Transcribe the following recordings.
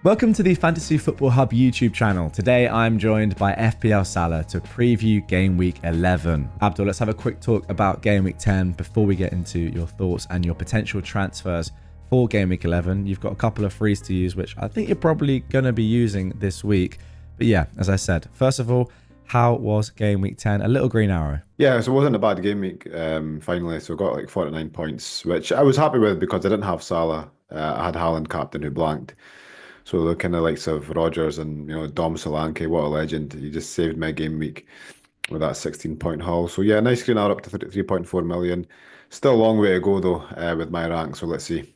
Welcome to the Fantasy Football Hub YouTube channel. Today I'm joined by FPL Salah to preview Game Week 11. Abdul, let's have a quick talk about Game Week 10 before we get into your thoughts and your potential transfers for Game Week 11. You've got a couple of frees to use, which I think you're probably going to be using this week. But yeah, as I said, first of all, how was Game Week 10? A little green arrow. Yeah, so it wasn't a bad game week, finally. So I got like 49 points, which I was happy with because I didn't have Salah. I had Haaland captain who blanked. So the kind of likes of Rodgers and Dom Solanke, what a legend. He just saved my game week with that 16-point haul. So yeah, nice green arrow up to 3.4 million. Still a long way to go though, with my rank. So let's see.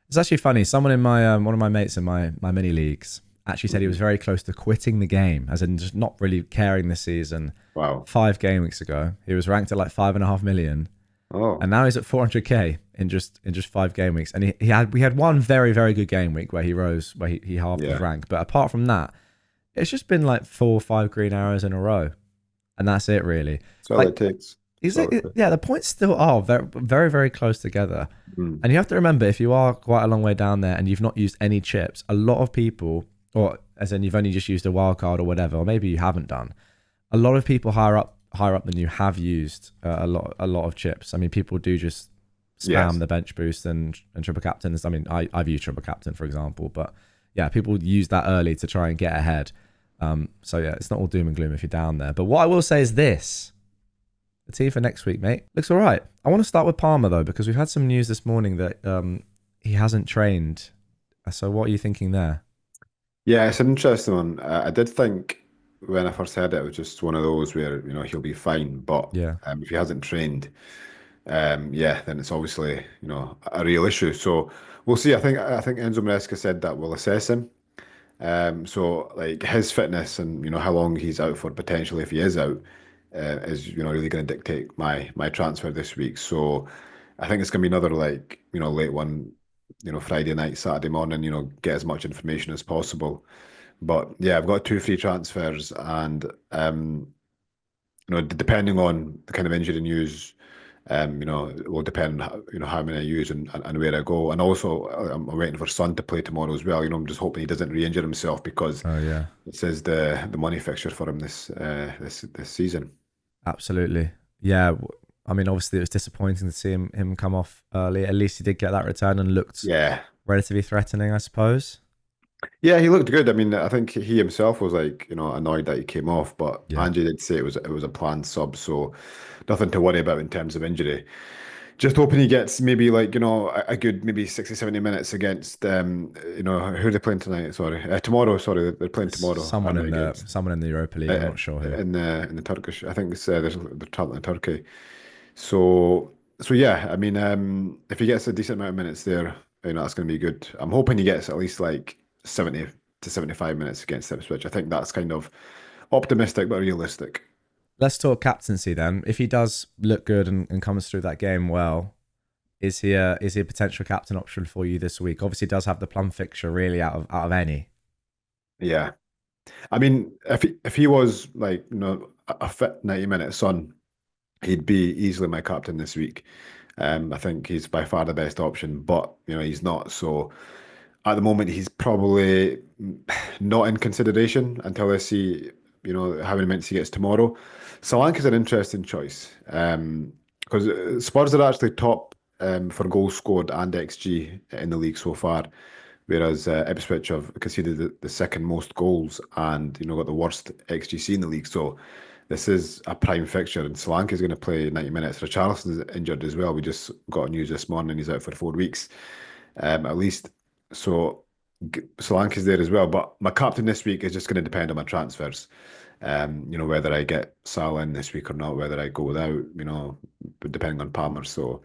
It's actually funny. Someone in my one of my mates in my mini leagues actually said he was very close to quitting the game, as in just not really caring this season. Wow. 5 game weeks ago, he was ranked at like 5.5 million, Oh, and now he's at 400k in just 5 game weeks. And we had one very good game week where he rose, where he halved his rank. But apart from that, it's just been like 4 or 5 green arrows in a row, and that's it really. that's all Like, it takes. yeah, the points still are very close together. Mm. And you have to remember, if you are quite a long way down there and you've not used any chips, a lot of people, or as in you've only just used a wild card or whatever, or maybe you haven't done, a lot of people higher up than you have used a lot of chips. I mean, people do just spam the bench boost and triple captains. I mean, I've used triple captain, for example, but yeah, people use that early to try and get ahead. So yeah, it's not all doom and gloom if you're down there. But what I will say is this: the team for next week, mate, looks all right. I want to start with Palmer though, because we've had some news this morning that he hasn't trained. So what are you thinking there? Yeah, it's an interesting one. I did think when I first heard it, it was just one of those where he'll be fine, but Yeah. if he hasn't trained, yeah, then it's obviously a real issue. So we'll see. I think Enzo Maresca said that we'll assess him. So like his fitness and how long he's out for potentially if he is out, is really going to dictate my transfer this week. So I think it's going to be another like late one, Friday night, Saturday morning. Get as much information as possible. But yeah, I've got 2 free transfers, and depending on the kind of injury news, it will depend on how many I use and where I go. And also, I'm waiting for Son to play tomorrow as well. I'm just hoping he doesn't re-injure himself because Oh yeah, this is the money fixture for him this season. absolutely. Yeah. I mean, obviously it was disappointing to see him come off early. At least he did get that return and looked Yeah. relatively threatening, I suppose. Yeah, he looked good. I mean, I think he himself was like, annoyed that he came off, but Yeah. Angie did say it was a planned sub, so nothing to worry about in terms of injury. Just hoping he gets maybe like, a good maybe 60, 70 minutes against who are they playing tonight? Sorry. Tomorrow, sorry, they're playing It's tomorrow. Against someone in the Europa League. I'm not sure who. in the Turkish. I think they're traveling to Turkey. So yeah, I mean, if he gets a decent amount of minutes there, that's going to be good. I'm hoping he gets at least like 70 to 75 minutes against Ipswich. I think that's kind of optimistic but realistic. Let's talk captaincy then. If he does look good and comes through that game well, is he a potential captain option for you this week? Obviously, he does have the plum fixture really out of any. Yeah. I mean, if he was like, a fit 90-minute Son, he'd be easily my captain this week. I think he's by far the best option, but he's not. So at the moment, he's probably not in consideration until I see, how many minutes he gets tomorrow. Solanke is an interesting choice, because Spurs are actually top, for goals scored and XG in the league so far, whereas Ipswich have conceded the second most goals and got the worst XGC in the league. So this is a prime fixture, and Solanke is going to play 90 minutes. Richarlison's injured as well. We just got news this morning he's out for 4 weeks, at least. So Solanke's there as well. But my captain this week is just going to depend on my transfers. Whether I get Salah in this week or not, whether I go without, depending on Palmer. So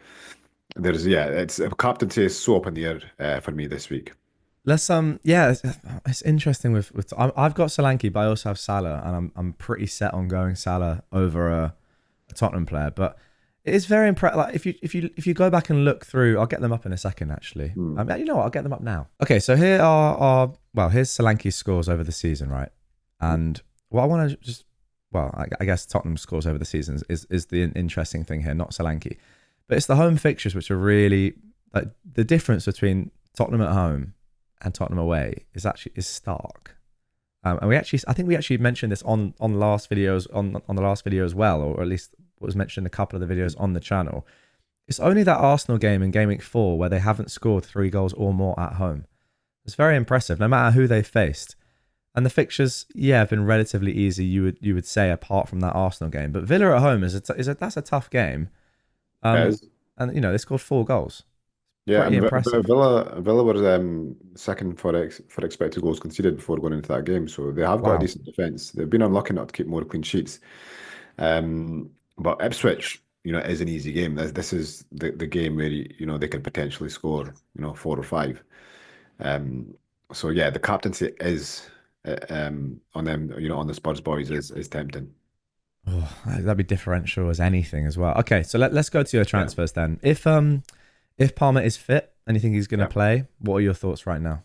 it's captaincy is so up in the air for me this week. Let's yeah, it's interesting with I've got Solanke, but I also have Salah, and I'm pretty set on going Salah over a Tottenham player. But it is very impressive. Like if you go back and look through, I'll get them up in a second actually. You know what? I'll get them up now. Okay, so here are here's Solanke's scores over the season, right? And what I want to I guess Tottenham's scores over the season is the interesting thing here, not Solanke, but it's the home fixtures which are really like the difference between Tottenham at home and Tottenham away is stark. And I think we actually mentioned this on the last videos on the last video as well, or at least was mentioned in a couple of the videos on the channel. It's only that Arsenal game in Game Week 4 where they haven't scored 3 goals or more at home. It's very impressive, no matter who they faced. And the fixtures, yeah, have been relatively easy. You would say, apart from that Arsenal game, but Villa at home that's a tough game. Yeah, Um, and they scored 4 goals. yeah, Pretty and impressive. Villa were second for expected goals conceded before going into that game, so they have got a Wow. decent defense. They've been unlucky not to keep more clean sheets. But Ipswich, is an easy game. This is the game where they could potentially score 4 or 5. Um, so yeah, the captaincy is on them. On the Spurs boys is tempting. Oh, that'd be differential as anything as well. Okay, so let's go to your Yeah, transfers then. If Palmer is fit and you think he's going to yeah. play, what are your thoughts right now?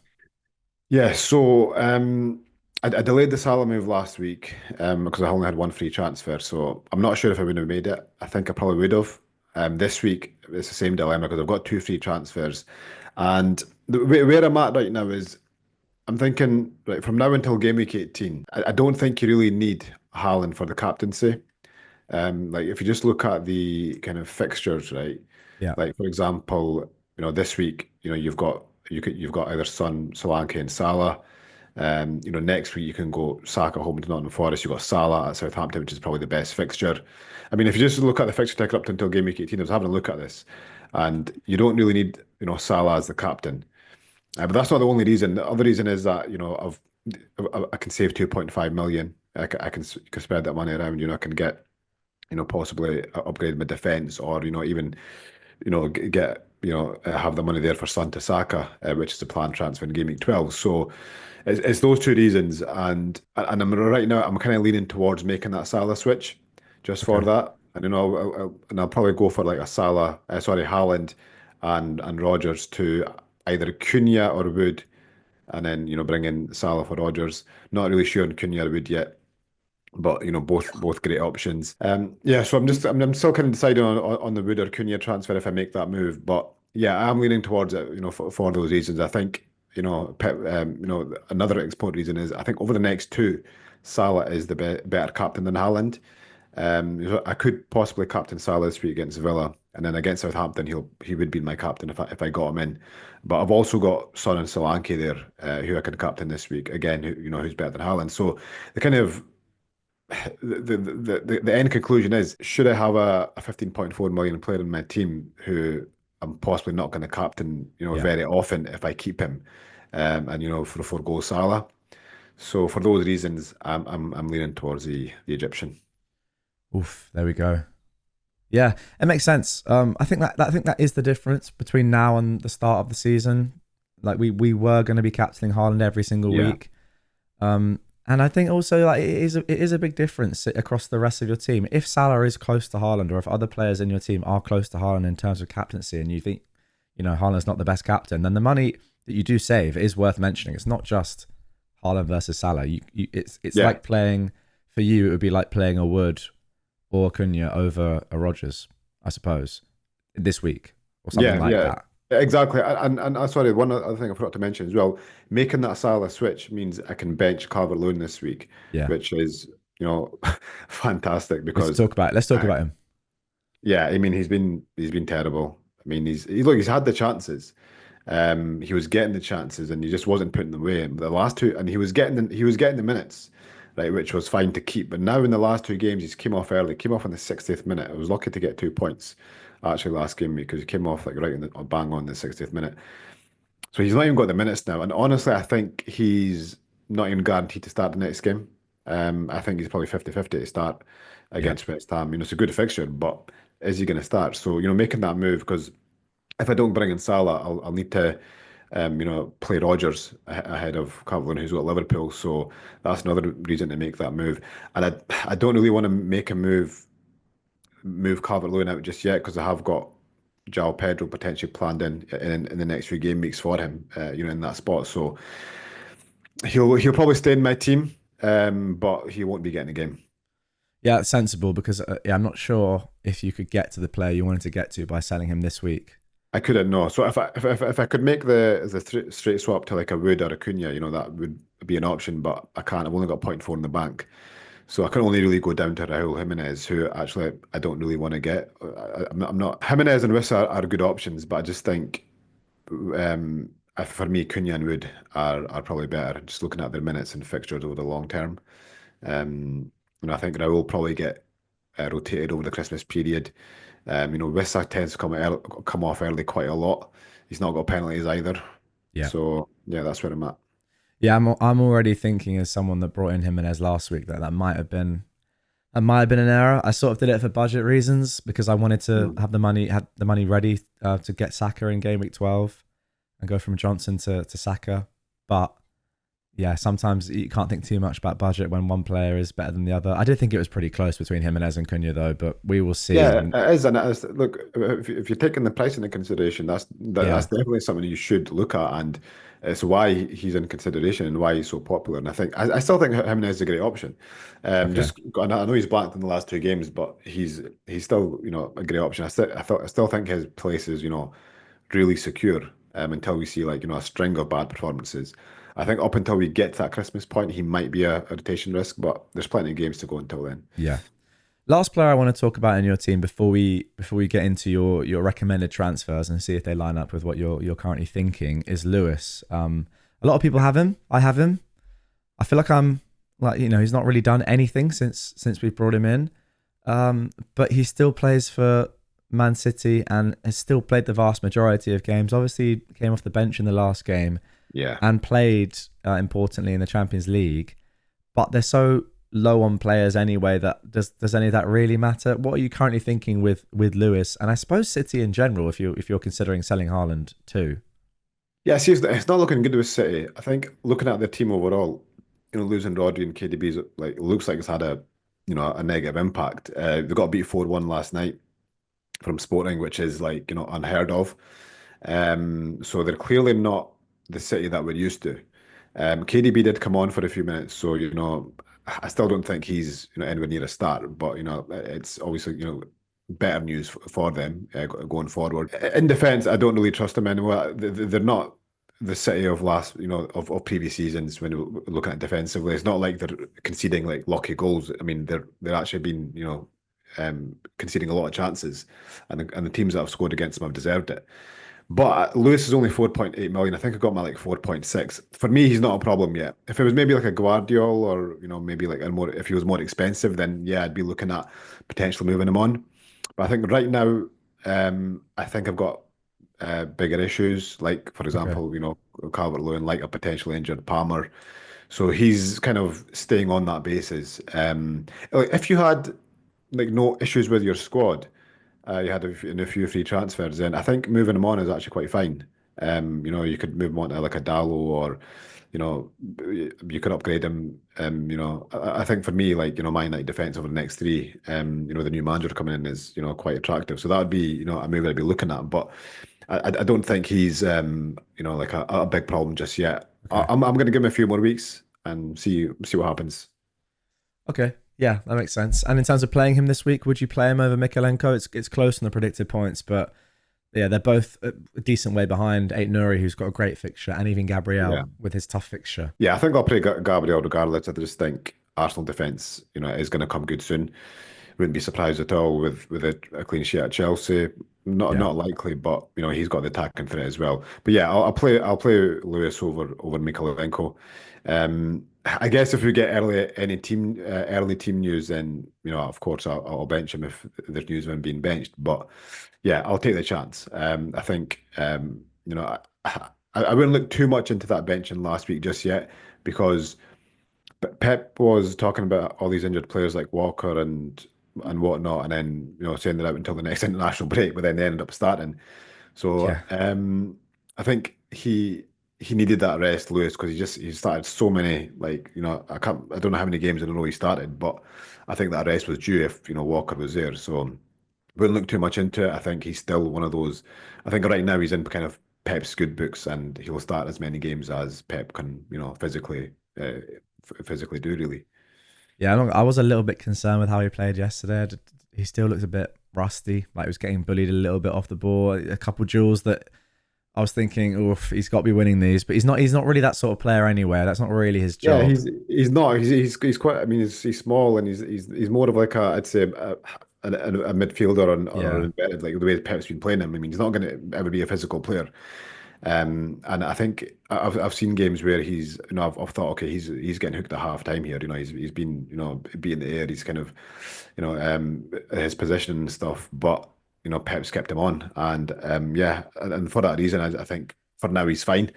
Yeah, so I delayed the Salah move last week because I only had one free transfer. So I'm not sure if I would have made it. I think I probably would have. This week, it's the same dilemma because I've got 2 free transfers. And where I'm at right now is I'm thinking, right, from now until game week 18, I don't think you really need Haaland for the captaincy. Like if you just look at the kind of fixtures, right? Yeah, Like for example, this week, you've got either Son, Solanke, and Salah. Next week you can go Saka home to Nottingham Forest. You've got Salah at Southampton, which is probably the best fixture. I mean, if you just look at the fixture ticker up until game week 18, I was having a look at this, and you don't really need, Salah as the captain. But that's not the only reason. The other reason is that, I can save 2.5 million. I can spread that money around. I can get, possibly upgrade my defense, or even get have the money there for Son to Saka, which is a planned transfer in Game Week 12. So it's those 2 reasons, and I'm right now I'm kind of leaning towards making that Salah switch just for okay. that, and I'll probably go for like a Haaland and Rodgers to either Cunha or Wood, and then bring in Salah for Rodgers. Not really sure on Cunha or Wood yet, but both great options. Yeah, so I'm still kind of deciding on the Wood or Cunha transfer if I make that move. But yeah, I'm leaning towards it, for those reasons. I think another important reason is I think over the next 2, Salah is the better captain than Haaland. So I could possibly captain Salah this week against Villa, and then against Southampton, he would be my captain if I got him in. But I've also got Son and Solanke there, who I can captain this week again. Who's better than Haaland? So the kind of the end conclusion is, should I have a 15.4 million player in my team who I'm possibly not going to captain, Yeah. very often if I keep him, and for a forego Salah. So for those reasons, I'm leaning towards the Egyptian. Oof, there we go. Yeah, it makes sense. I think that is the difference between now and the start of the season. Like we were going to be captaining Haaland every single Yeah, week. And I think also like it is a big difference across the rest of your team. If Salah is close to Haaland, or if other players in your team are close to Haaland in terms of captaincy, and you think Haaland's not the best captain, then the money that you do save is worth mentioning. It's not just Haaland versus Salah. It's yeah, like playing for you. It would be like playing a Wood or Cunha over a Rodgers, I suppose, this week or something yeah, like yeah. that. Exactly. And sorry, one other thing I forgot to mention as well, making that Salah switch means I can bench Calvert-Lewin this week, Yeah, which is, fantastic let's because talk about it. Let's talk uh, about him. yeah, I mean he's been terrible. I mean he's had the chances. He was getting the chances and he just wasn't putting them away. The last 2, and he was getting the minutes, right, which was fine to keep. But now in the last 2 games, he's came off early, came off in the 60th minute. I was lucky to get 2 points actually last game because he came off like right in the bang on the 60th minute. So he's not even got the minutes now. And honestly, I think he's not even guaranteed to start the next game. I think he's probably 50-50 to start Yeah, against West Ham. It's a good fixture, but is he going to start? So, making that move, because if I don't bring in Salah, I'll need to, play Rodgers ahead of Calvert-Lewin, who's got Liverpool. So that's another reason to make that move. And I don't really want to make a move Calvert-Lewin out just yet because I have got João Pedro potentially planned in the next few game weeks for him, in that spot. So he'll probably stay in my team, but he won't be getting a game. yeah, it's sensible because yeah, I'm not sure if you could get to the player you wanted to get to by selling him this week. I couldn't know. So if I could make the straight swap to like a Wood or a Cunha, that would be an option, but I can't. I've only got point 0.4 in the bank. So I can only really go down to Raul Jimenez, who actually I don't really want to get. I'm not Jimenez and Wissa are good options, but I just think for me, Cunha and Wood are probably better. Just looking at their minutes and fixtures over the long term. I think Raul will probably get rotated over the Christmas period. Wissa tends to come off early quite a lot. He's not got penalties either. Yeah. So yeah, that's where I'm at. Yeah, I'm already thinking as someone that brought in Jimenez last week that might have been an error. I sort of did it for budget reasons because I wanted to Mm. had the money ready to get Saka in game week 12 and go from Johnson to Saka. But yeah, sometimes you can't think too much about budget when one player is better than the other. I did think it was pretty close between Jimenez and Cunha though, but we will see. Yeah, it is, and it is. Look, if you're taking the price into consideration, that's Yeah. definitely something you should look at, and it's why he's in consideration and why he's so popular. And I still think Jimenez is a great option. Okay. And I know he's blanked in the last two games, but he's still a great option. I still think his place is really secure until we see a string of bad performances. I think up until we get to that Christmas point, he might be a rotation risk, but there's plenty of games to go until then. Yeah. Last player I want to talk about in your team before we get into your recommended transfers and see if they line up with what you're currently thinking is Lewis. A lot of people have him. I have him. I feel like I'm like he's not really done anything since we brought him in, but he still plays for Man City and has still played the vast majority of games. Obviously, he came off the bench in the last game Yeah. and played importantly in the Champions League, but they're so low on players anyway that does any of that really matter? What are you currently thinking with Lewis and I suppose City in general if you're considering selling Haaland too? Yeah, see, it's not looking good with City. I think looking at their team overall, losing Rodri and KDB's looks like it's had a negative impact. They got beat 4-1 last night from Sporting, which is unheard of. So they're clearly not the City that we're used to. KDB did come on for a few minutes, so I still don't think he's anywhere near a start, but it's obviously better news for them going forward. In defence, I don't really trust them anymore. They're not the City of last, of previous seasons when we're looking at defensively. It's not like they're conceding like lucky goals. I mean, they're actually been conceding a lot of chances, and the teams that have scored against them have deserved it. But Lewis is only 4.8 million. I think I got my 4.6. For me, he's not a problem yet. If it was maybe like a Guardiola or, maybe if he was more expensive, then yeah, I'd be looking at potentially moving him on. But I think right now, I think I've got bigger issues, like for Okay. example, Calvert-Lewin, like a potentially injured Palmer. So he's kind of staying on that basis. If you had no issues with your squad, you had a few free transfers, then I think moving him on is actually quite fine. You could move him on to like a Dallo or, you know, you could upgrade him. I think for me, my night defense over the next three, the new manager coming in is, quite attractive. So that would be, a move I'd be looking at. But I don't think he's, like a big problem just yet. Okay. I'm going to give him a few more weeks and see what happens. Okay. Yeah, that makes sense. And in terms of playing him this week, would you play him over Mykolenko? It's close on the predicted points, but yeah, they're both a decent way behind. Ait Nouri, who's got a great fixture, and even Yeah. Gabriel with his tough fixture. Yeah, I think I'll play Gabriel regardless. I just think Arsenal defence, is going to come good soon. Wouldn't be surprised at all with a clean sheet at Chelsea. Not Yeah. not likely, but he's got the attacking threat as well. But yeah, I'll play Lewis over Mykolenko. I guess if we get early team news, then of course I'll bench him if there's news of him being benched. But yeah, I'll take the chance. I think I wouldn't look too much into that benching last week just yet because Pep was talking about all these injured players like Walker and whatnot, and then saying that out until the next international break, but then they ended up starting. So Yeah. I think he needed that rest, Lewis, because he started so many I don't know how many games in a row he started, but I think that rest was due if Walker was there. So wouldn't look too much into it. I think he's still one of those. I think right now he's in kind of Pep's good books, and he'll start as many games as Pep can physically do really. Yeah, I was a little bit concerned with how he played yesterday. He still looks a bit rusty. Like he was getting bullied a little bit off the ball. A couple duels that I was thinking, oof, he's got to be winning these, but he's not. He's not really that sort of player anyway. That's not really his Yeah, job. he's not. He's quite. I mean, he's small and he's more of like I'd say a midfielder or Yeah. embedded, like the way Pep's been playing him. I mean, he's not going to ever be a physical player. And I think I've seen games where he's, I've thought, okay, he's getting hooked at half time here. He's been, beating the air. He's kind of, his position and stuff. But Pep's kept him on, and yeah, and for that reason, I think for now he's fine.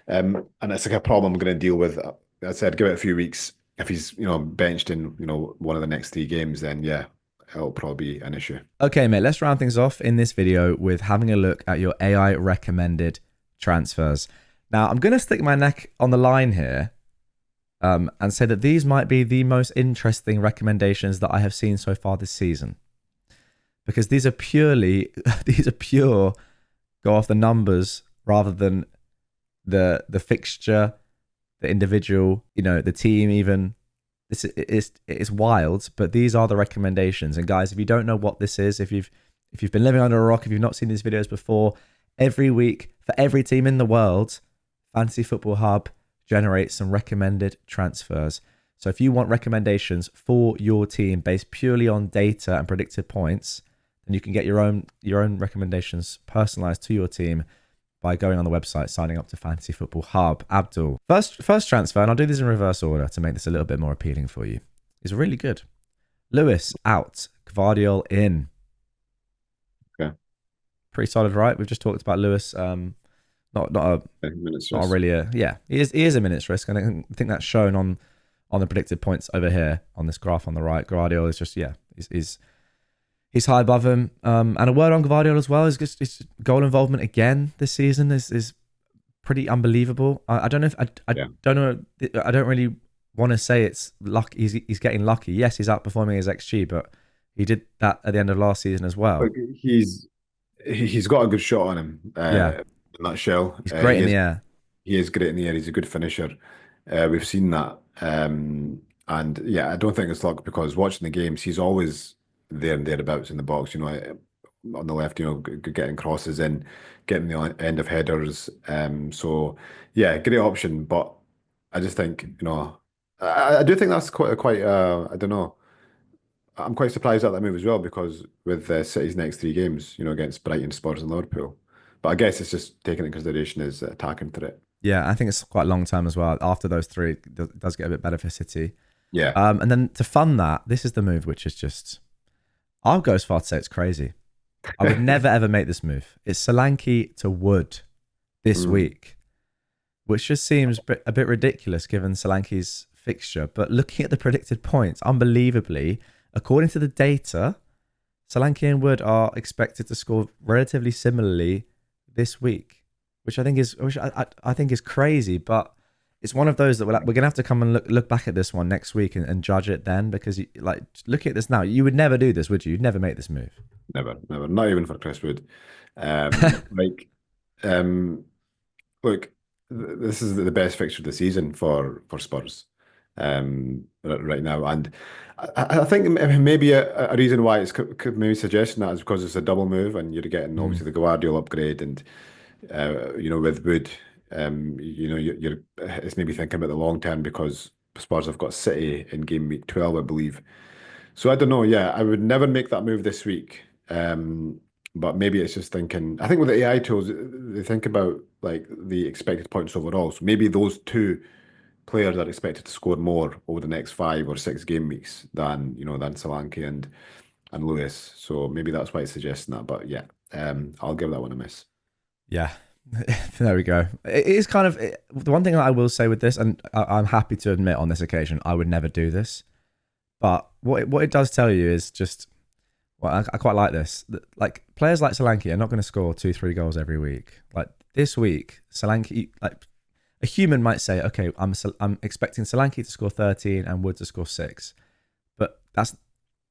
And it's like a problem I'm going to deal with. I said, give it a few weeks. If he's, benched in, one of the next 3 games, then yeah, it'll probably be an issue. Okay, mate. Let's round things off in this video with having a look at your AI recommended transfers. Now, I'm going to stick my neck on the line here and say that these might be the most interesting recommendations that I have seen so far this season, because these are pure go off the numbers rather than the fixture, the individual, the team even. It's wild, but these are the recommendations. And guys, if you don't know what this is, if you've been living under a rock, if you've not seen these videos before, every week for every team in the world, Fantasy Football Hub generates some recommended transfers. So if you want recommendations for your team based purely on data and predicted points, then you can get your own recommendations personalized to your team by going on the website, signing up to Fantasy Football Hub. Abdul, first transfer, and I'll do this in reverse order to make this a little bit more appealing for you, is really good. Lewis out, Gvardiol in. Okay. Pretty solid, right? We've just talked about Lewis. Not really a, yeah. He is a minutes risk, and I think that's shown on the predicted points over here on this graph on the right. Gvardiol is just he's high above him. And a word on Gvardiol as well is just his goal involvement again this season is pretty unbelievable. I don't know if I don't know. I don't really want to say it's luck. He's getting lucky. Yes, he's outperforming his XG, but he did that at the end of last season as well. Look, he's got a good shot on him. Yeah. In that shell. He's great in the air. He is great in the air. He's a good finisher. We've seen that. And yeah, I don't think it's luck, because watching the games, he's always there and thereabouts in the box, on the left, getting crosses in, getting the end of headers. So yeah, great option. But I just think, I do think that's quite I don't know. I'm quite surprised at that move as well, because with City's next 3 games, against Brighton, Spurs and Liverpool. But I guess it's just taken into consideration as attacking threat. Yeah, I think it's quite long term as well. After those 3, it does get a bit better for City. Yeah. And then to fund that, this is the move which is just, I'll go as far to say it's crazy. I would never ever make this move. It's Solanke to Wood this week, which just seems a bit ridiculous given Solanke's fixture. But looking at the predicted points, unbelievably, according to the data, Solanke and Wood are expected to score relatively similarly this week, which I think is crazy. But it's one of those that we're going to have to come and look back at this one next week and judge it then, because looking at this now, you would never do this, would you? You'd never make this move. Never, not even for Chris Wood. Look, this is the best fixture of the season for Spurs right now, and I think maybe a reason why it's maybe suggesting that is because it's a double move, and you're getting obviously the Guardiola upgrade, and with Wood, you're it's maybe thinking about the long term, because Spurs have got City in game week 12, I believe. So I don't know. Yeah, I would never make that move this week. But maybe it's just thinking. I think with the AI tools, they think about like the expected points overall. So maybe those 2 players are expected to score more over the next 5 or 6 game weeks than Solanke and Lewis. So maybe that's why it's suggesting that. But yeah, I'll give that one a miss. Yeah. There we go. It is kind of the one thing that I will say with this, and I'm happy to admit on this occasion, I would never do this. But what it does tell you is just, well, I quite like this. Like players like Solanke are not going to score 2-3 goals every week. Like this week, Solanke, like a human might say, okay, I'm expecting Solanke to score 13 and Wood to score 6. But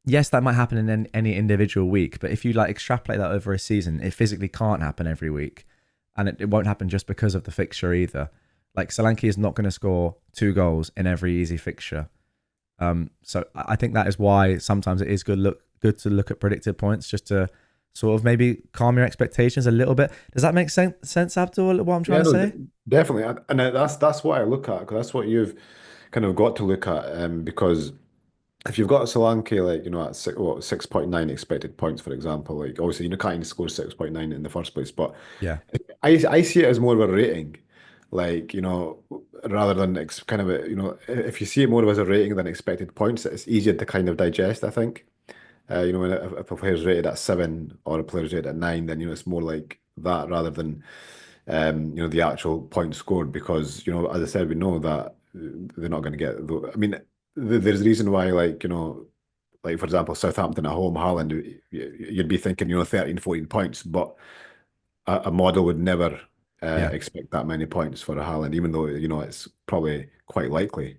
yes, that might happen in any individual week. But if you extrapolate that over a season, it physically can't happen every week. And it won't happen just because of the fixture either. Like Solanke is not going to score 2 goals in every easy fixture. So I think that is why sometimes it is good good to look at predicted points just to sort of maybe calm your expectations a little bit. Does that make sense, Abdul, what I'm trying Yeah, to no, say? definitely, and that's what I look at, because that's what you've kind of got to look at, because if you've got Solanke, like, at 6.9 expected points, for example, like, obviously you can't even score 6.9 in the first place, but Yeah. I see it as more of a rating, like, rather than kind of if you see it more as a rating than expected points, it's easier to kind of digest, I think. When if a player's rated at 7 or a player's rated at 9, then it's more like that rather than the actual points scored, because as I said, we know that they're not going to get. I mean, there's a reason why, like, like for example, Southampton at home, Haaland, you'd be thinking 13, 14 points, but a model would never Yeah. expect that many points for a Haaland, even though it's probably quite likely.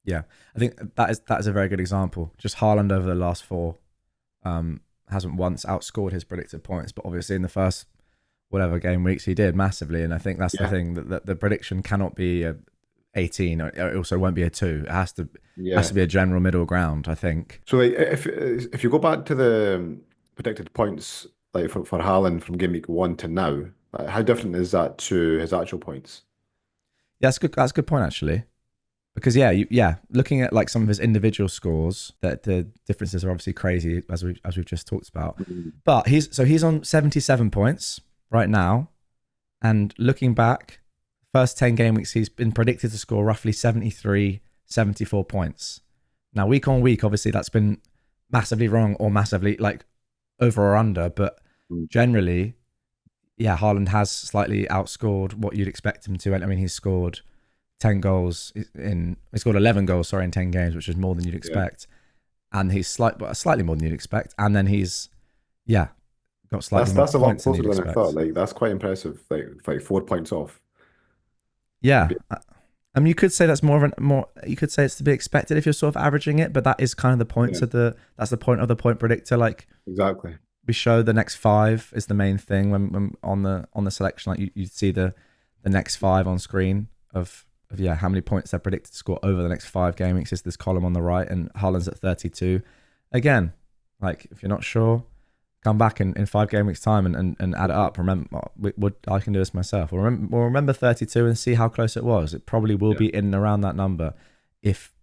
Yeah. I think that is a very good example. Just Haaland over the last four hasn't once outscored his predicted points, but obviously in the first whatever game weeks he did massively, and I think that's the Yeah, thing, that the prediction cannot be a 18, or it also won't be a 2. It has yeah. to be a general middle ground, I think. So, like, if you go back to the predicted points, like for Haaland from Gameweek 1 to now, how different is that to his actual points? Yeah, that's a good point actually. Because looking at like some of his individual scores, that the differences are obviously crazy, as we've just talked about. Mhm. But he's on 77 points right now, and looking back, first 10 game weeks he's been predicted to score roughly 73, 74 points. Now week on week, obviously that's been massively wrong or massively like over or under, but Mm. generally, yeah, Haaland has slightly outscored what you'd expect him to. I mean, he's scored 10 goals he scored 11 goals, sorry, in 10 games, which is more than you'd Yeah, expect. And he's slightly more than you'd expect. And then he's, yeah, got slightly more that's a lot points than closer you'd than I thought. expect. Like, that's quite impressive. Like 4 points off. Yeah. I mean, you could say that's you could say it's to be expected if you're sort of averaging it, but that is kind of the point Yeah, that's the point of the point predictor. Like, exactly. we show the next five is the main thing when on the selection, like you see the next five on screen of how many points they're predicted to score over the next 5 game weeks. Is this column on the right, and Haaland's at 32. Again, like, if you're not sure, come back in 5 game weeks time and add it up. Remember, I can do this myself. We'll remember 32 and see how close it was. It probably will Yeah, be in and around that number. If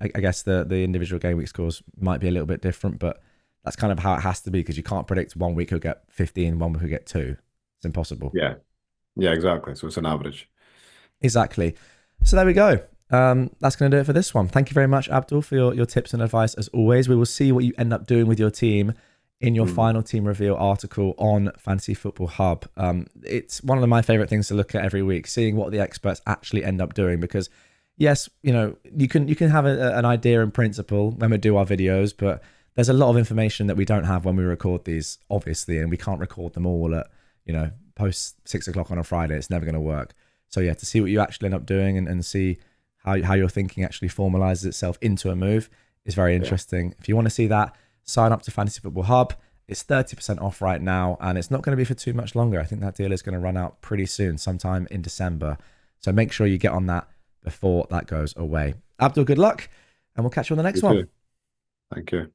I guess the individual game week scores might be a little bit different, but that's kind of how it has to be, because you can't predict 1 week who'll get 15, 1 week who'll get 2. It's impossible. yeah, yeah, exactly. So it's an average. Exactly. So there we go. That's going to do it for this one. Thank you very much, Abdul, for your tips and advice as always. We will see what you end up doing with your team in your Mm. final team reveal article on Fantasy Football Hub. It's one of my favorite things to look at every week, seeing what the experts actually end up doing, because yes, you can have an idea in principle when we do our videos, but there's a lot of information that we don't have when we record these, obviously, and we can't record them all at, post 6 o'clock on a Friday. It's never going to work. So yeah, to see what you actually end up doing and see how your thinking actually formalizes itself into a move is very Yeah, interesting. If you want to see that, sign up to Fantasy Football Hub. It's 30% off right now, and it's not going to be for too much longer. I think that deal is going to run out pretty soon, sometime in December. So make sure you get on that before that goes away. Abdul, good luck, and we'll catch you on the you next one. too. Thank you.